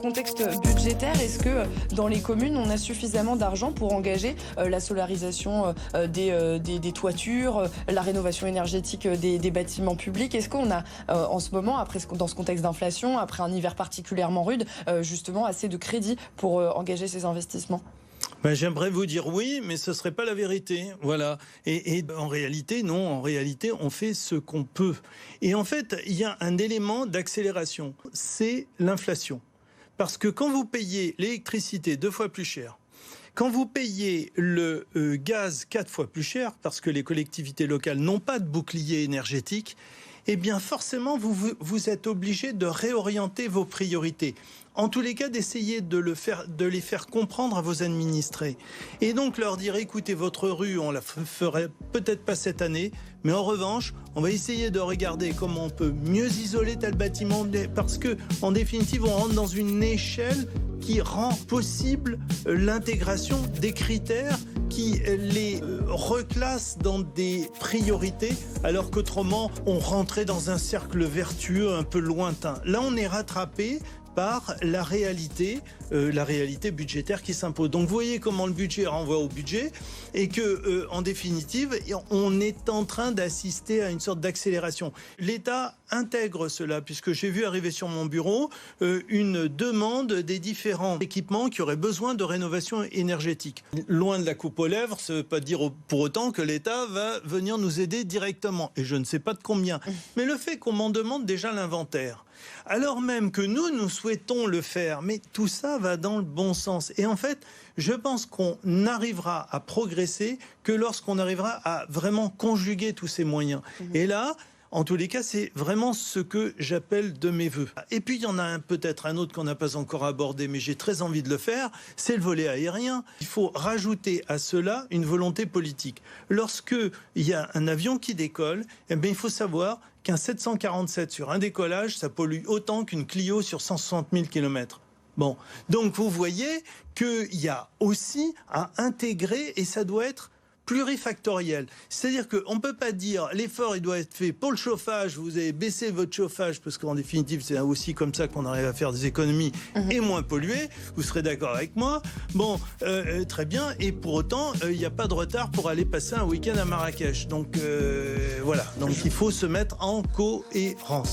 contexte budgétaire, est-ce que dans les communes, on a suffisamment d'argent pour engager la solarisation des toitures, la rénovation énergétique des bâtiments publics? Est-ce qu'on a en ce moment, dans ce contexte d'inflation, après un hiver particulièrement rude, justement assez de crédit pour engager ces investissements? J'aimerais vous dire oui, mais ce serait pas la vérité. Voilà. Et en réalité, non. En réalité, on fait ce qu'on peut. Et en fait, il y a un élément d'accélération. C'est l'inflation. Parce que quand vous payez l'électricité 2 fois plus cher, quand vous payez le gaz 4 fois plus cher, parce que les collectivités locales n'ont pas de bouclier énergétique, eh bien forcément, vous êtes obligé de réorienter vos priorités. En tous les cas, d'essayer de les faire comprendre à vos administrés. Et donc leur dire, écoutez, votre rue, on la ferait peut-être pas cette année, mais en revanche, on va essayer de regarder comment on peut mieux isoler tel bâtiment, parce que en définitive, on rentre dans une échelle qui rend possible l'intégration des critères qui les reclassent dans des priorités, alors qu'autrement, on rentrait dans un cercle vertueux un peu lointain. Là, on est rattrapé par la réalité budgétaire qui s'impose. Donc vous voyez comment le budget renvoie au budget et que, en définitive, on est en train d'assister à une sorte d'accélération. L'État intègre cela, puisque j'ai vu arriver sur mon bureau une demande des différents équipements qui auraient besoin de rénovation énergétique. Loin de la coupe aux lèvres, ça ne veut pas dire pour autant que l'État va venir nous aider directement. Et je ne sais pas de combien. Mais le fait qu'on m'en demande déjà l'inventaire, alors même que nous souhaitons le faire, mais tout ça va dans le bon sens. Et en fait, je pense qu'on n'arrivera à progresser que lorsqu'on arrivera à vraiment conjuguer tous ces moyens. Et là, en tous les cas, c'est vraiment ce que j'appelle de mes voeux. Et puis, il y en a peut-être un autre qu'on n'a pas encore abordé, mais j'ai très envie de le faire, c'est le volet aérien. Il faut rajouter à cela une volonté politique. Lorsqu'il y a un avion qui décolle, eh bien, il faut savoir qu'un 747 sur un décollage, ça pollue autant qu'une Clio sur 160 000 km. Bon, donc vous voyez qu'il y a aussi à intégrer, et ça doit être plurifactoriel. C'est-à-dire qu'on ne peut pas dire l'effort il doit être fait pour le chauffage, vous avez baissé votre chauffage, parce qu'en définitive c'est aussi comme ça qu'on arrive à faire des économies et moins polluer, vous serez d'accord avec moi. Bon, très bien, et pour autant il n'y a pas de retard pour aller passer un week-end à Marrakech. Donc voilà, donc il faut se mettre en cohérence.